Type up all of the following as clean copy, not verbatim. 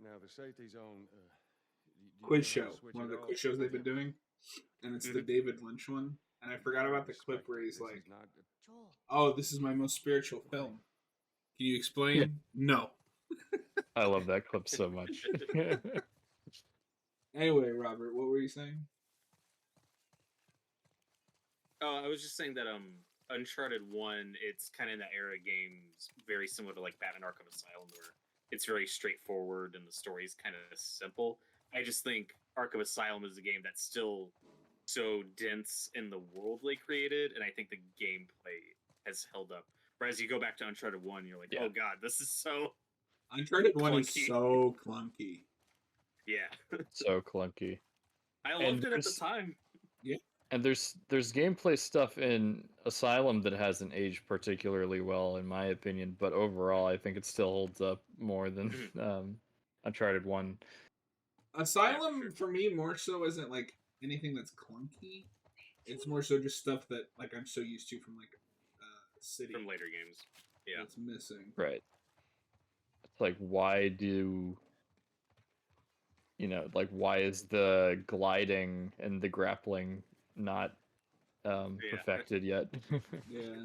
now, the safety zone. Do you Quiz know how to show, switch one it of the off? quiz shows they've been doing, and it's the David Lynch one. And I forgot about the clip Respect where it. he's This like, is not. Joel. "Oh, this is my most spiritual film. Can you Yeah, explain?" No. I love that clip so much. Anyway, Robert, what were you saying? Oh, I was just saying that Uncharted 1, it's kind of in that era of games very similar to like Batman Arkham Asylum where it's very straightforward and the story's kind of simple. I just think Arkham Asylum is a game that's still so dense in the world they created, and I think the gameplay has held up. Whereas you go back to Uncharted 1, you're like, Yeah. oh god, this is so Uncharted 1 is clunky. so clunky. Yeah. So clunky. I And loved it at the there's- time. Yeah. And there's gameplay stuff in Asylum that hasn't aged particularly well, in my opinion. But overall, I think it still holds up more than Uncharted 1. Asylum, sure. for me, more so isn't like anything that's clunky. It's more so just stuff that like I'm so used to from like City From later games. Yeah. that's missing. Right. It's like, why do... like, why is the gliding and the grappling not perfected yet? Yeah.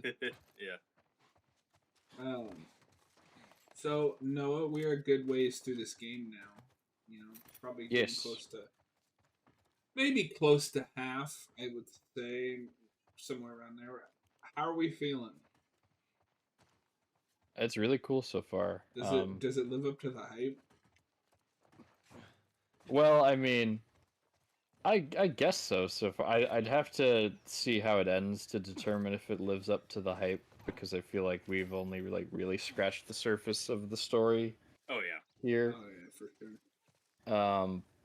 Yeah. So Noah, we are a good ways through this game now. Probably getting Yes. maybe close to half. I would say somewhere around there. How are we feeling? It's really cool so far. Does it live up to the hype? Well, I mean, I guess so. So far, I'd have to see how it ends to determine if it lives up to the hype, because I feel like we've only like really scratched the surface of the story Oh yeah. here. Oh yeah, for sure.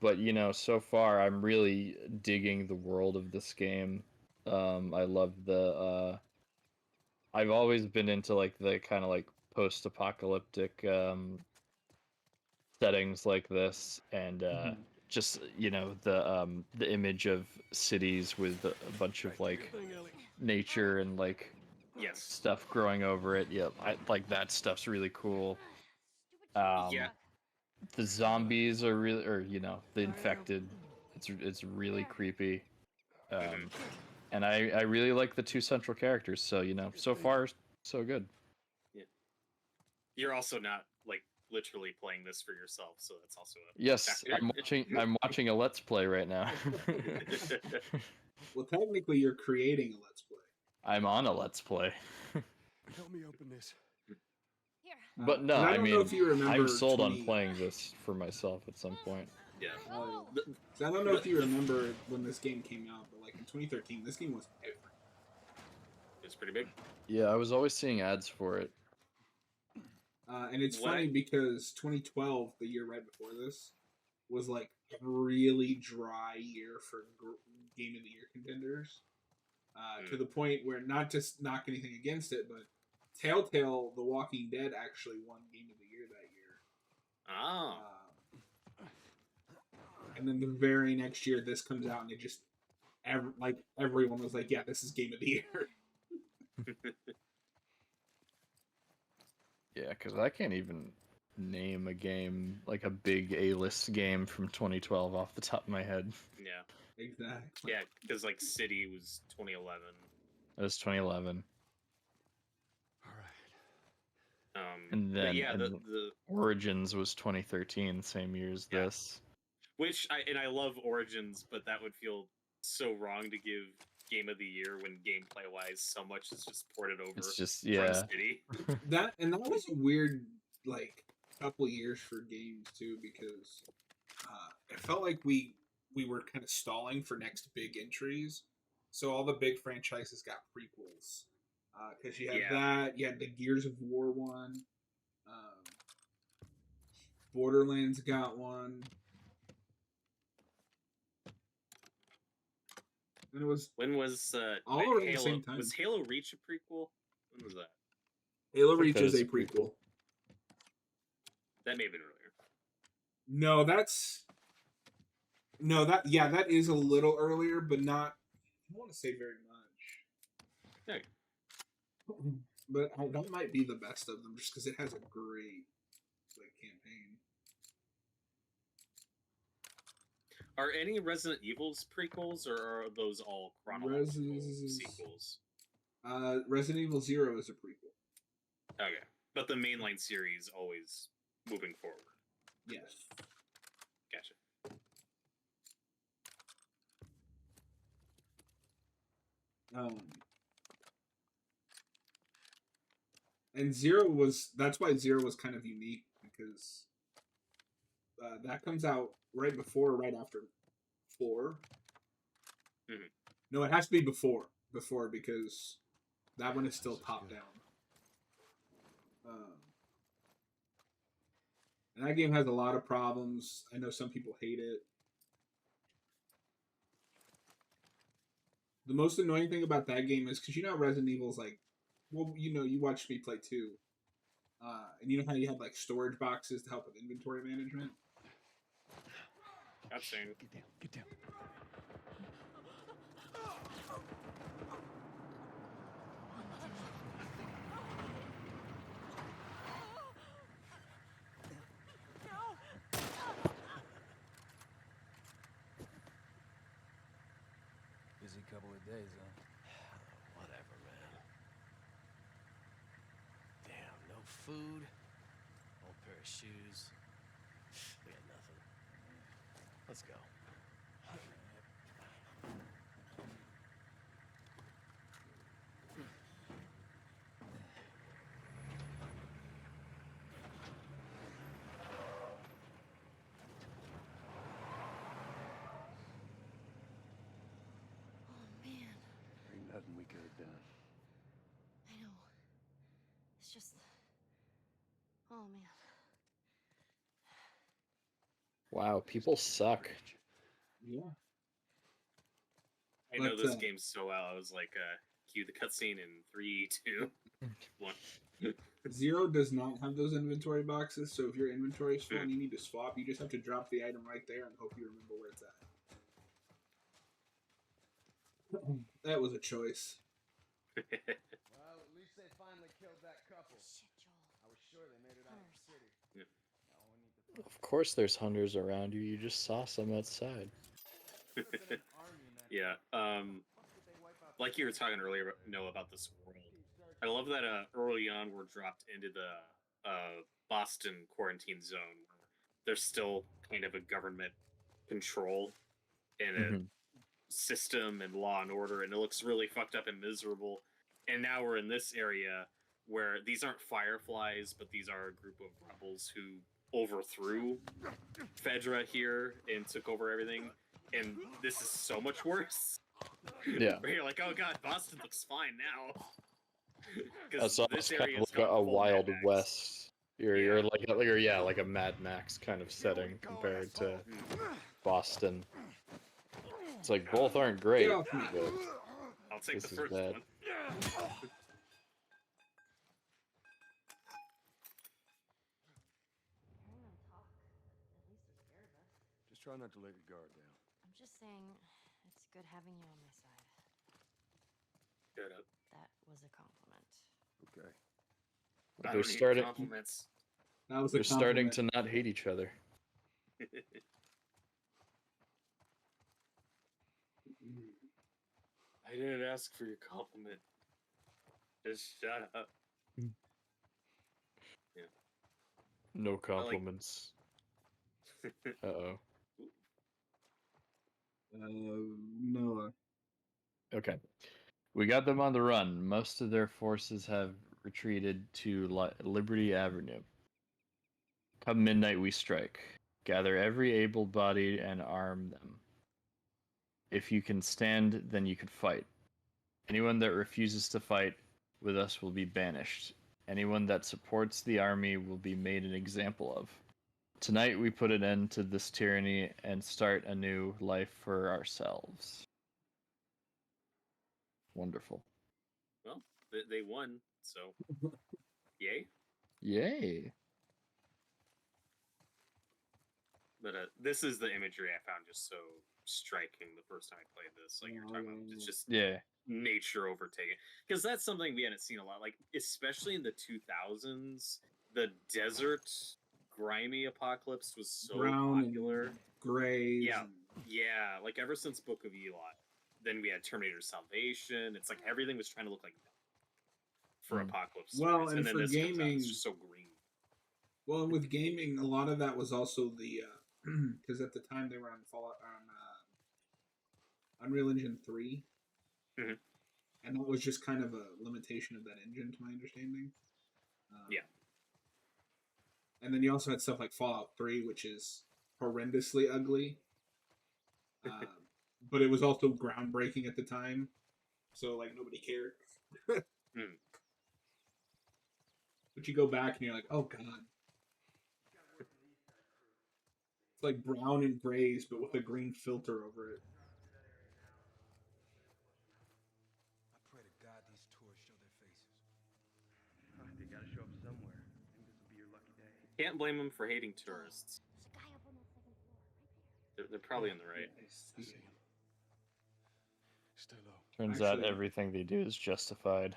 But so far I'm really digging the world of this game. I love the I've always been into like the kind of like post-apocalyptic settings like this, and just the image of cities with a bunch of like nature and like Yes. stuff growing over it. Yeah, I like that stuff's really cool. Yeah. The zombies are really, or the infected. It's really creepy. And I really like the two central characters. So so far so good. Yeah. You're also not like literally playing this for yourself, so that's also a Yes, factor. I'm watching a Let's Play right now. Well, technically, you're creating a Let's Play. I'm on a Let's Play. Help me open this. Here. But no, And I I don't mean, know if you remember I'm sold 20 on playing this for myself at some point. Yeah. So I don't know if you remember when this game came out, but like in 2013, this game was everywhere. It's pretty big. Yeah, I was always seeing ads for it. And it's What? funny because 2012, the year right before this, was like a really dry year for Game of the Year contenders. To the point where, not just knock anything against it, but Telltale, The Walking Dead actually won Game of the Year that year. Oh. And then the very next year, this comes out, and it just everyone was like, "Yeah, this is Game of the Year." Yeah, because I can't even name a game, like a big A-list game from 2012 off the top of my head. Yeah. Exactly. Yeah, because like City was 2011. It was 2011. All right. And but then yeah, and the Origins was 2013, same year as Yeah. this. which I love Origins, but that would feel so wrong to give Game of the Year when gameplay wise so much is just ported over It's just, from yeah. City. That was a weird like couple years for games too, because it felt like we were kind of stalling for next big entries. So all the big franchises got prequels. Because you had that, you had the Gears of War one, Borderlands got one, and it was When was all wait, around the Halo? same time. Was Halo Reach a prequel? When was that? Halo think Reach that is is a a prequel. prequel. That may have been earlier. No, that is a little earlier, but not. I don't want to say very much. Okay. But that might be the best of them, just because it has a great campaign. Are any Resident Evil's prequels, or are those all chronological sequels? Resident Evil 0 is a prequel. Okay, but the mainline series always moving forward. Yes. Gotcha. And that's why 0 was kind of unique, because that comes out right before or right after 4. Mm-hmm. No, it has to be before because that one is still top down. And that game has a lot of problems. I know some people hate it. The most annoying thing about that game is because you know how Resident Evil's like, well, you know, you watched me play 2. And you know how you have like storage boxes to help with inventory management? That's same. Get down. Get down. Busy couple of days, huh? Whatever, man. Damn, no food, old pair of shoes. We got nothing. Let's go. Ain't nothing we could have done. I know. It's just... Oh, man. Wow, people suck. Yeah. I know But, this game so well. I was like, cue the cutscene in 3, 2, 1. 0 does not have those inventory boxes, so if your inventory is full and you need to swap, you just have to drop the item right there and hope you remember where it's at. That was a choice. Well, at least they finally killed that couple. Shit, Joel. I was sure they made it out of the city. Yeah. Now we need to Of course there's hunters around you. You just saw some outside. Yeah. Like you were talking earlier, Noah, about this world. I love that early on we're dropped into the Boston quarantine zone, where there's still kind of a government control and a system and law and order, and it looks really fucked up and miserable. And now we're in this area where these aren't fireflies, but these are a group of rebels who overthrew Fedra here and took over everything. And this is so much worse. Yeah. Where you're like, oh god, Boston looks fine now. That's This almost kind area of is like a full Wild Mad Max. West. You're like a Mad Max kind of setting compared to Boston. It's like both aren't great, Get off me. but I'll take this the is first bad. one. Hearing them talk, at least they're scared of us. Just try not to let your guard down. I'm just saying, it's good having you on my side. Shut up. That was a compliment. Okay. I They're don't need starting. compliments. That was a They're starting compliment. to not hate each other. I didn't ask for your compliment. Just shut up. No compliments. Uh-oh. Noah. Okay. We got them on the run. Most of their forces have retreated to Liberty Avenue. Come midnight, we strike. Gather every able-bodied and arm them. If you can stand, then you can fight. Anyone that refuses to fight with us will be banished. Anyone that supports the army will be made an example of. Tonight we put an end to this tyranny and start a new life for ourselves. Wonderful. Well, they won, so yay. Yay. But this is the imagery I found just so striking the first time I played this. Like you were talking about, it's just Yeah. nature overtaken. Because that's something we hadn't seen a lot. Like, especially in the 2000s, the desert grimy apocalypse was so Brown popular. and grays. Yeah. And Yeah, like ever since Book of Eli, then we had Terminator Salvation. It's like everything was trying to look like that for Apocalypse Well, stories, and then for this comes out, gaming- it's just so green. Well, and with gaming, a lot of that was also the because at the time they were on Fallout on Unreal Engine 3, Mhm. and that was just kind of a limitation of that engine, to my understanding. Yeah. And then you also had stuff like Fallout 3, which is horrendously ugly, but it was also groundbreaking at the time, so like nobody cared. Mm. But you go back and you're like, oh god. It's like brown and grays, but with a green filter over it. I pray to God these tourists show their faces. They gotta show up somewhere. I think this will be your lucky day. Can't blame them for hating tourists. There's a guy up on that second floor, right there. They're probably in the right. I I see see it. him. Stay low. Turns out Actually- everything they do is justified.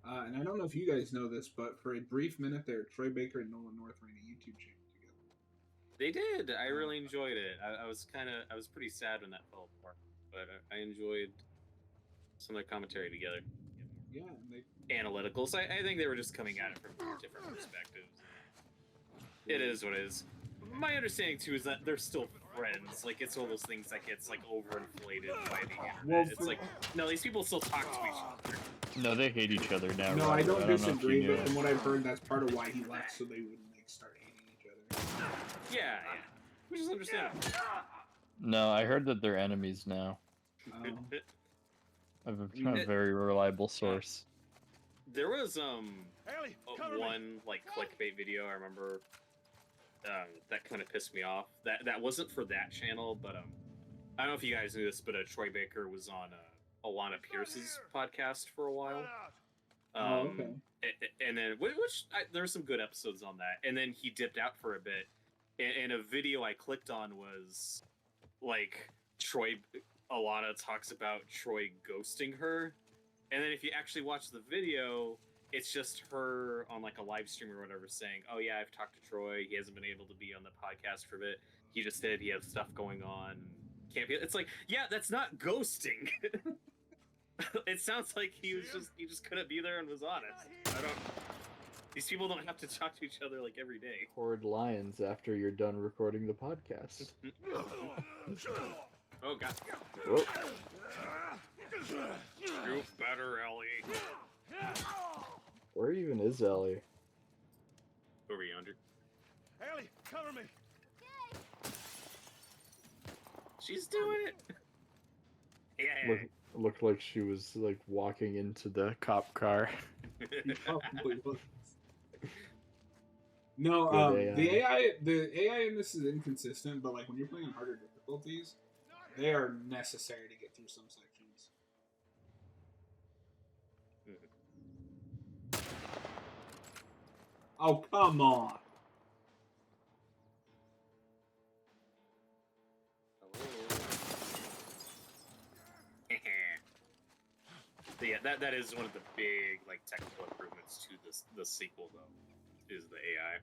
And I don't know if you guys know this, but for a brief minute there, Troy Baker and Nolan North ran a YouTube channel together. They did. I really enjoyed it. I was pretty sad when that fell apart, but I enjoyed some of their commentary together. Yeah, and they Analytical. So I think they were just coming at it from different perspectives. It is what it is. My understanding too is that they're still friends. Like it's one of those things that gets like overinflated by the internet. Well, It's like no, these people still talk to each other. No, they hate each other now. no, I Rob. don't know if you disagree, knew but it. from what I've heard, that's part of why he left, so they wouldn't like start hating each other. Yeah, which is understandable. No, I heard that they're enemies now. I have a very reliable source. There was Ellie, cover me. one like clickbait video I remember that kind of pissed me off. That wasn't for that channel, but I don't know if you guys knew this, but Troy Baker was on Alana Pierce's podcast for a while. Okay. And then there were some good episodes on that, and then he dipped out for a bit. And a video I clicked on was like Alana talks about Troy ghosting her, and then if you actually watch the video, it's just her on like a live stream or whatever saying, "Oh yeah, I've talked to Troy. He hasn't been able to be on the podcast for a bit. He just said he has stuff going on. Can't be." It's like, yeah, that's not ghosting. It sounds like he just couldn't be there and was honest. These people don't have to talk to each other like every day. Record lines after you're done recording the podcast. Oh god. Whoa. You better, Ellie. Where even is Ellie? Over yonder. Ellie, cover me. She's doing it. Yeah. Looked like she was like walking into the cop car. He probably was. No, Good the AI in this is inconsistent, but like when you're playing on harder difficulties, they are necessary to get through some sections. Oh, come on. So yeah, that is one of the big like technical improvements to the sequel though, is the AI.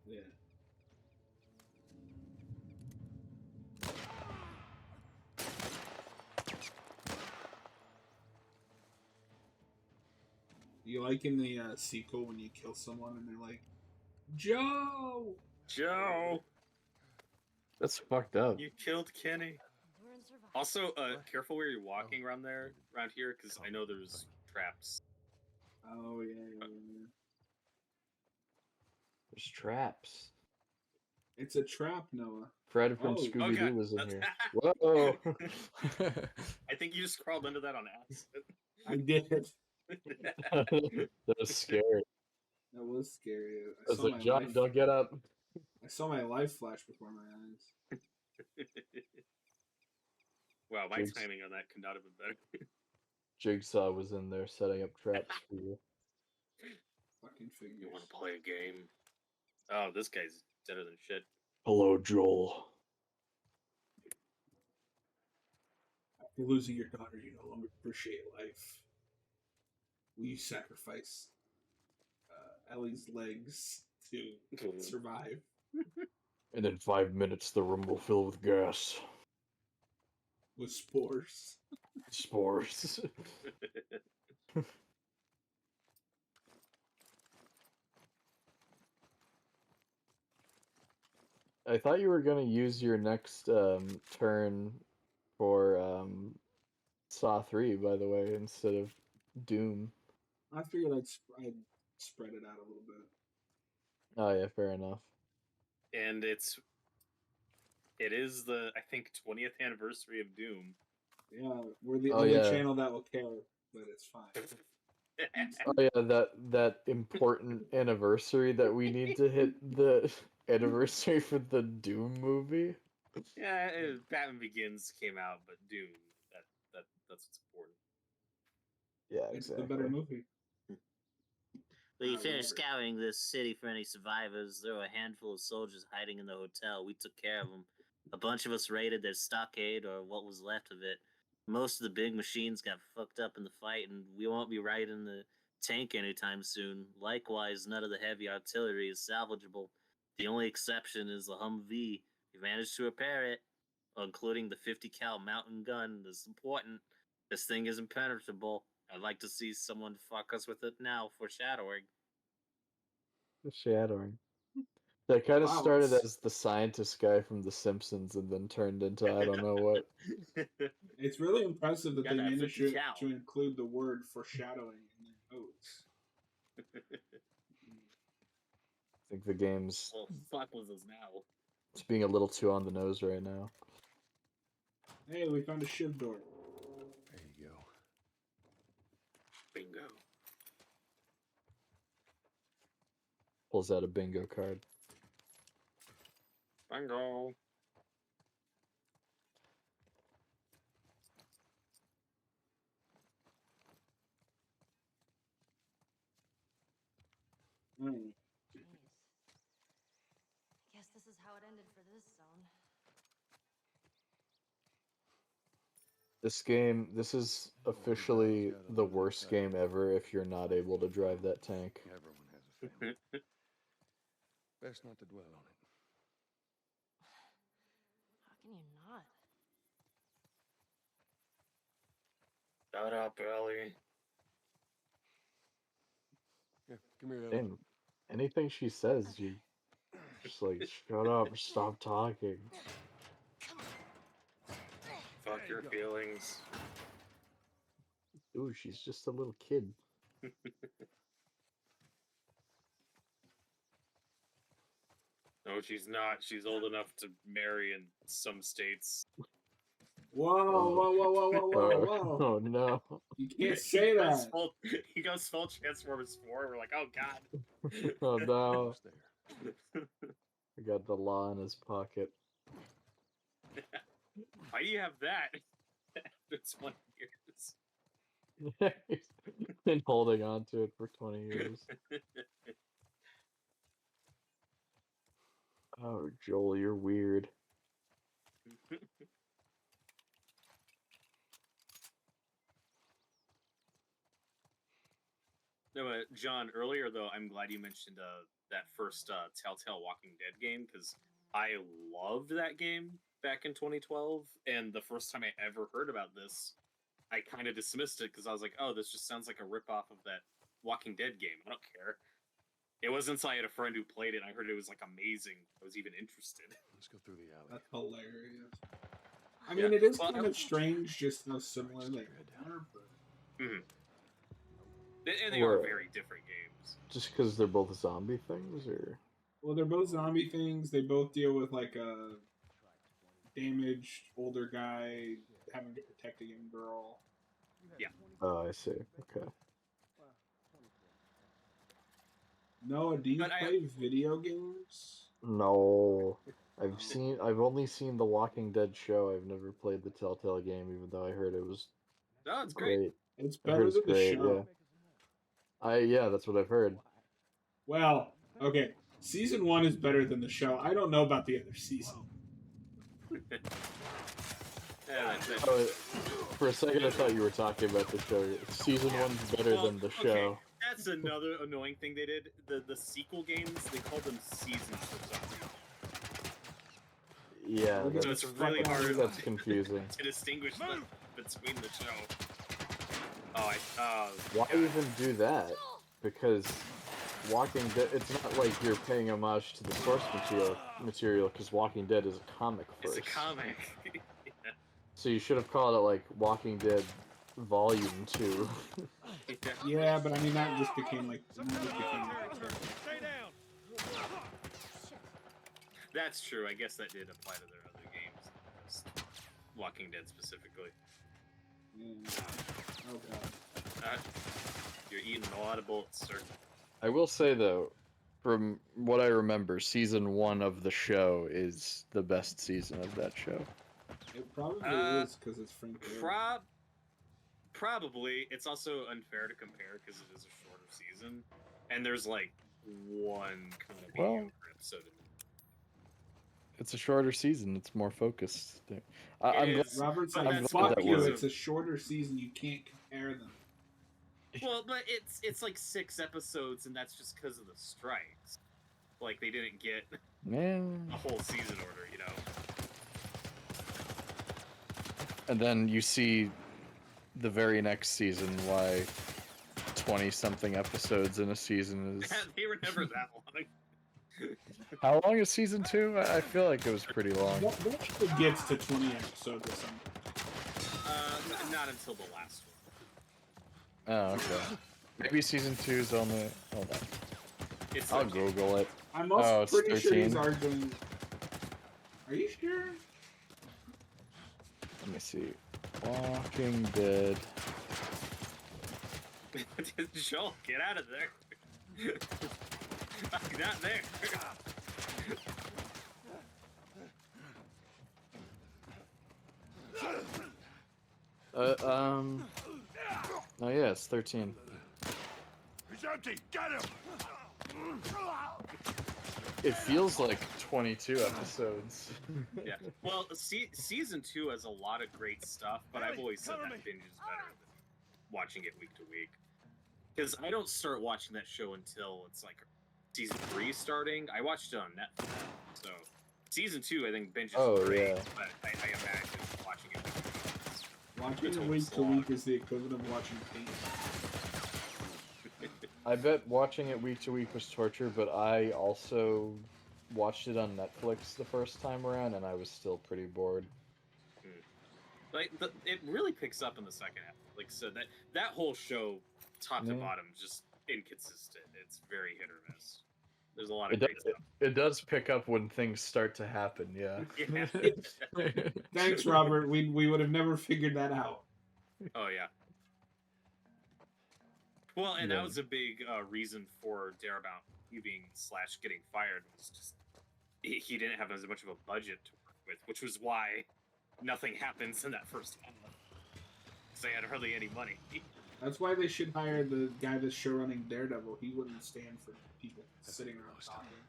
Yeah. You like in the sequel when you kill someone and they're like, Joe! Joe, That's fucked up. you killed Kenny. We're in survival. Also, careful where you're walking around here, because I know there's traps. Oh, yeah. There's traps. It's a trap, Noah. Fred from Oh, Scooby Doo okay. was in That's- here. Whoa! I think you just crawled under that on accident. I did. That was scary. That was scary. I was like, John, don't get up. I saw my life flash before my eyes. Wow, my Jinx. timing on that could not have been better. Jigsaw was in there setting up traps for you. Fucking figures. You want to play a game? Oh, this guy's deader than shit. Hello, Joel. After losing your daughter, you no longer appreciate life. Will you sacrifice Ellie's legs to survive? And in 5 minutes, the room will fill with gas. With spores. Spores. I thought you were gonna use your next turn for Saw 3, by the way, instead of Doom. I figured I'd spread it out a little bit. Oh yeah, fair enough. And it is the, I think, 20th anniversary of Doom. Yeah, we're the Oh, only yeah. channel that will care, but it's fine. Oh yeah, that important anniversary that we need to hit the anniversary for the Doom movie. Yeah, Batman Begins came out, but Doom, that's what's important. Yeah, It's exactly. the better movie. When you I finished love it. scouring this city for any survivors, there were a handful of soldiers hiding in the hotel. We took care of them. A bunch of us raided their stockade, or what was left of it. Most of the big machines got fucked up in the fight, and we won't be riding the tank anytime soon. Likewise, none of the heavy artillery is salvageable. The only exception is the Humvee. We managed to repair it, including the 50 cal mountain gun. That's important. This thing is impenetrable. I'd like to see someone fuck us with it now, foreshadowing. Shadowing. That kind of started Flowers. as the scientist guy from The Simpsons and then turned into I don't know what. It's really impressive that Got they that managed 50 cal. to include the word foreshadowing in their notes. I think the game's Well, fuck with us now. it's being a little too on the nose right now. Hey, we found a shiv door. There you go. Bingo. Pulls out a bingo card. Bingo. Mm. Jeez. Guess this is how it ended for this zone. This is officially the worst game ever if you're not able to drive that tank. Everyone has a family. Best not to dwell on it. How can you not? Shut up, Ellie. Yeah, come here, Ellie. And anything she says, you just like shut up, stop talking. Fuck There your you go. feelings. Ooh, she's just a little kid. No, she's not. She's old enough to marry in some states. Whoa, whoa, whoa, whoa, whoa, whoa, whoa. Oh no. You can't say that. He goes full Transformers 4. We're like, oh god. Oh no. Almost there. I got the law in his pocket. Why do you have that? After 20 years. He's been holding on to it for 20 years. Oh, Joel, you're weird. No, John, earlier though, I'm glad you mentioned that first Telltale Walking Dead game, because I loved that game back in 2012, and the first time I ever heard about this, I kind of dismissed it because I was like, oh, this just sounds like a ripoff of that Walking Dead game. I don't care. It wasn't until I had a friend who played it and I heard it was like amazing. I was even interested. Let's go through the alley. That's hilarious. I Yeah. mean, it is Well, kind of strange just how similar they Register are, but And they are Or- very different games. Just because they're both zombie things, or well, they're both zombie things. They both deal with like a damaged older guy having to protect a young girl. oh, I see. Okay. Noah, do you But play video games? No, I've only seen the Walking Dead show. I've never played the Telltale game, even though I heard it was No, it's great. great. It's I heard better it's than the great. show. Yeah, that's what I've heard. Well, okay. Season 1 is better than the show. I don't know about the other season. Oh, for a second, I thought you were talking about the show. Season one's better than the show. Okay, that's another annoying thing they did. The sequel games, they called them seasons for some reason. Yeah, So that's, it's really hard that's confusing. to distinguish between the show. Why even do that? Because Walking Dead, it's not like you're paying homage to the source material, because Walking Dead is a comic first. It's a comic. So you should have called it like Walking Dead Volume 2. Yeah, but I mean that just became like. Stay down. That's true. I guess that did apply to their other games. Just Walking Dead specifically. Oh god. You're eating a lot of bullets, sir. I will say though, from what I remember, season 1 of the show is the best season of that show. It probably is because it's Frank. Probably. It's also unfair to compare because it is a shorter season, and there's like one kind of mediocre episode. It's a shorter season. It's more focused. I'm glad. Robert said, that's "Fuck that you! works. It's a shorter season. You can't compare them." Well, but it's like 6 episodes, and that's just because of the strikes. Like they didn't get Man. a whole season order, you know. And then you see the very next season why 20-something episodes in a season is... They were never that long. How long is season 2? I feel like it was pretty long. It gets to 20 episodes or something. Not until the last one. Oh, okay. Maybe season 2 is only... Hold on. It's I'll like, Google it. I'm also Oh, it's pretty sure 13. he's arguing. Are you sure? Let me see. Walking Dead. Joel, get out of there. I'm not there. Oh yeah, it's 13. He's empty. Get him. It feels like 22 episodes. Yeah. Well, season 2 has a lot of great stuff, but I've always said that binge is better than watching it week to week. Because I don't start watching that show until it's like season 3 starting. I watched it on Netflix, so season 2 I think binge is great. Yeah. But I imagine watching it week to week. Watching it week to week is the equivalent of watching paint. I bet watching it week to week was torture, but I also watched it on Netflix the first time around, and I was still pretty bored. Like it really picks up in the second half. Like so that whole show, top to bottom, just inconsistent. It's very hit or miss. There's a lot of great stuff. It does pick up when things start to happen. Yeah. Yeah. Thanks, Robert. We would have never figured that out. Oh yeah. Well, and Yeah. that was a big reason for Darabont being / getting fired. Was just he didn't have as much of a budget to work with, which was why nothing happens in that first half. Because they had hardly any money. That's why they should hire the guy that's show running Daredevil. He wouldn't stand for people sitting around talking.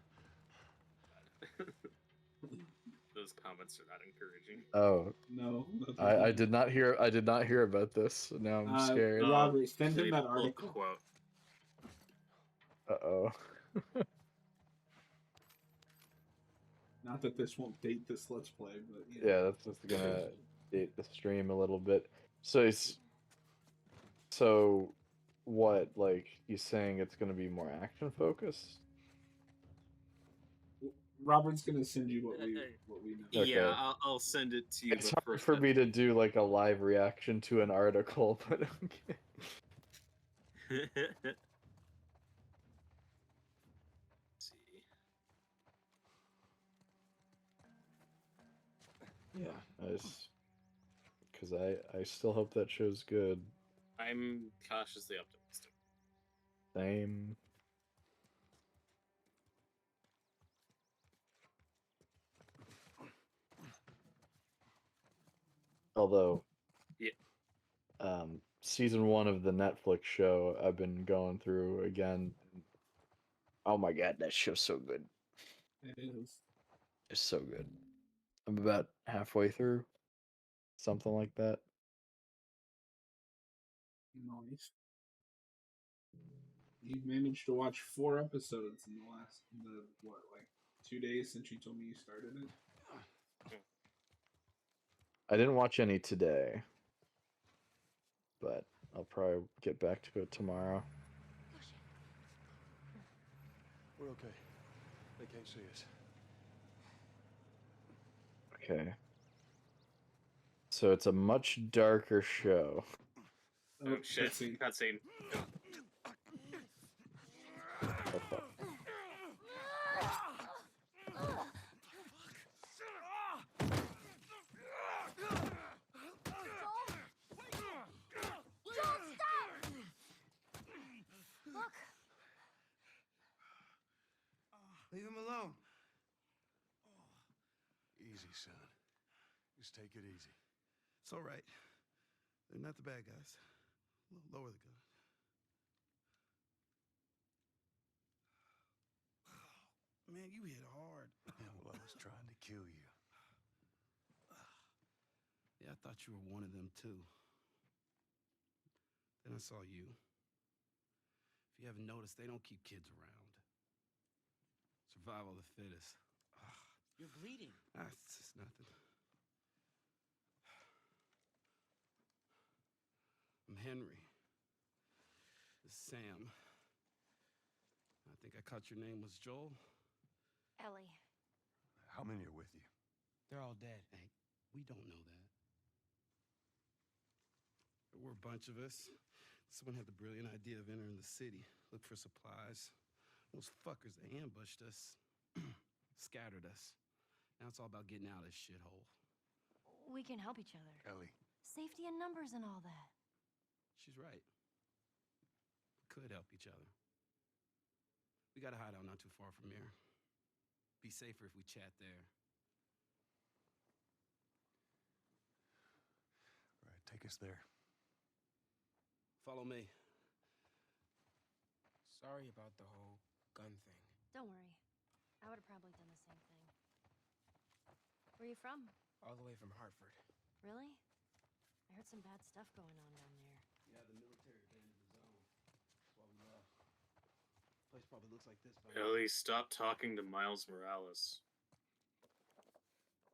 Those comments are not encouraging. Oh, No. I did not hear. I did not hear about this. Now I'm scared. Robert, send him that Full article. quote. Uh-oh. Not that this won't date this Let's Play, but Yeah, that's just gonna date the stream a little bit. So what? Like, you saying it's gonna be more action focused? Robert's gonna send you what we know. Okay. Yeah, I'll send it to you. It's but hard first for me to do like a live reaction to an article, but okay. see. Yeah, because I still hope that show's good. I'm cautiously optimistic. Same. Although, Yeah. Season 1 of the Netflix show I've been going through again. Oh my god, that show's so good. It is. It's so good. I'm about halfway through. something like that. Nice. You've managed to watch 4 episodes in the what, like 2 days since you told me you started it? I didn't watch any today, but I'll probably get back to it tomorrow. We're okay. They can't see us. Okay. So it's a much darker show. Oh shit! Cutscene. Cutscene. Oh, fuck. Leave him alone. Easy, son. Just take it easy. It's all right. They're not the bad guys. Lower the gun. Man, you hit hard. Yeah, well, I was trying to kill you. Yeah, I thought you were one of them, too. Then I saw you. If you haven't noticed, they don't keep kids around. Survival of the fittest. You're bleeding. It's just nothing. I'm Henry. This is Sam. I think I caught your name was Joel. Ellie. How many are with you? They're all dead. Hey, we don't know that. There were a bunch of us. Someone had the brilliant idea of entering the city, look for supplies. Those fuckers, they ambushed us, scattered us. Now it's all about getting out of this shithole. We can help each other. Ellie. Safety in numbers and all that. She's right. We could help each other. We got a hideout not too far from here. Be safer if we chat there. All right, take us there. Follow me. Sorry about the whole gun thing. Don't worry. I would have probably done the same thing. Where are you from? All the way from Hartford. Really? I heard some bad stuff going on down there. Yeah, the military abandoned the zone. That's why we left. Place probably looks like this by now. Ellie, stop talking to Miles Morales.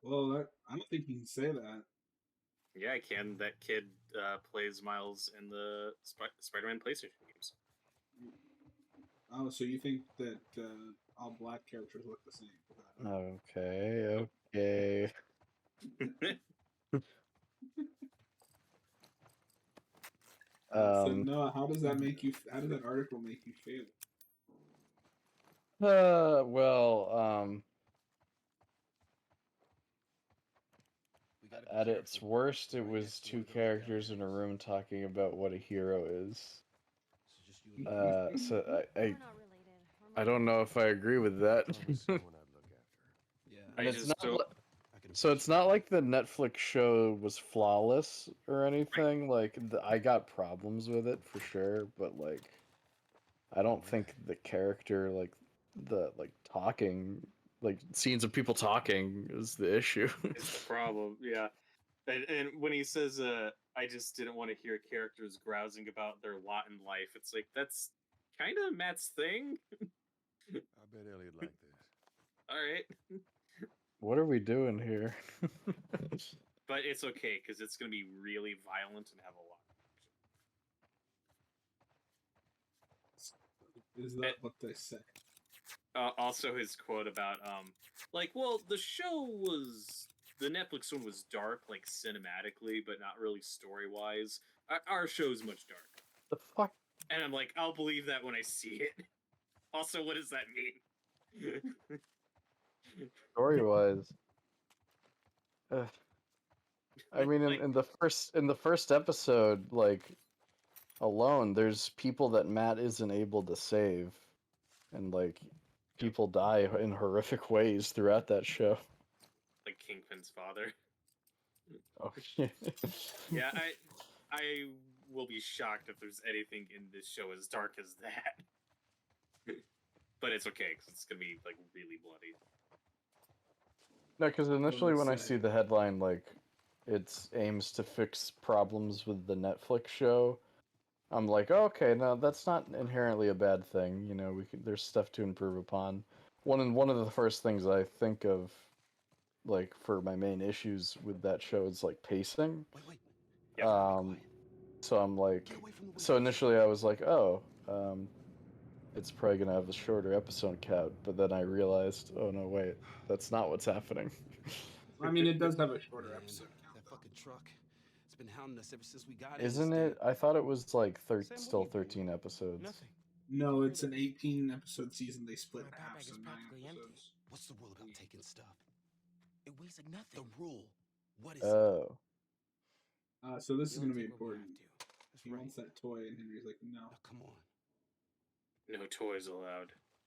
Well, I don't think you can say that. Yeah, I can. That kid plays Miles in the Spider-Man PlayStation games. Oh, so you think that all black characters look the same? Okay. So Noah, how does that make you? How does that article make you feel? We gotta be At careful. its worst, it Right was next to two where the lookout characters in a is. room talking about what a hero is. So just you and me. So We're not related. I don't know if I agree with that. Someone I'd look after. Yeah. And I it's just not don't. I can so it's not like the Netflix show was flawless or anything. Like I got problems with it for sure, but like I don't think the character the talking scenes of people talking is the issue. It's the problem, yeah. And when he says, I just didn't want to hear characters grousing about their lot in life, it's like, that's kind of Matt's thing. I bet Elliot like this. All right. What are we doing here? But it's okay, because it's going to be really violent and have a lot. Is that what they say? Also, his quote about, well, the Netflix one was dark, like, cinematically, but not really story-wise. Our show's much darker. The fuck? And I'm like, I'll believe that when I see it. Also, what does that mean? Story-wise. I mean, Like- in the first episode, alone, there's people that Matt isn't able to save, and people die in horrific ways throughout that show. Like Kingpin's father. Oh shit. Yeah, I will be shocked if there's anything in this show as dark as that. But it's okay, because it's gonna be really bloody. No, because initially when I see the headline it aims to fix problems with the Netflix show, I'm like, oh, okay, no, that's not inherently a bad thing. You know, there's stuff to improve upon. One of the first things I think of, like for my main issues with that show, is like pacing. Wait. Yep. Um, so I'm like, Get away from the so windows. initially I was like, oh, it's probably gonna have a shorter episode count, but then I realized, oh no, wait, that's not what's happening. I mean, it does have a shorter Man, episode count, that though. fucking truck. It's been hounding us ever since we got in. Isn't this it? I thought it was like Sam, still what are you 13 episodes. Nothing. No, it's an 18 episode season. They split My in half, backpack so is 9 practically empty. episodes. What's the rule about taking stuff? It weighs like The nothing. rule. What is it? Oh, So this is We going to only be take what we important. have to. That's He right. wants that toy, and Henry's like, no. Now come on. No toys allowed.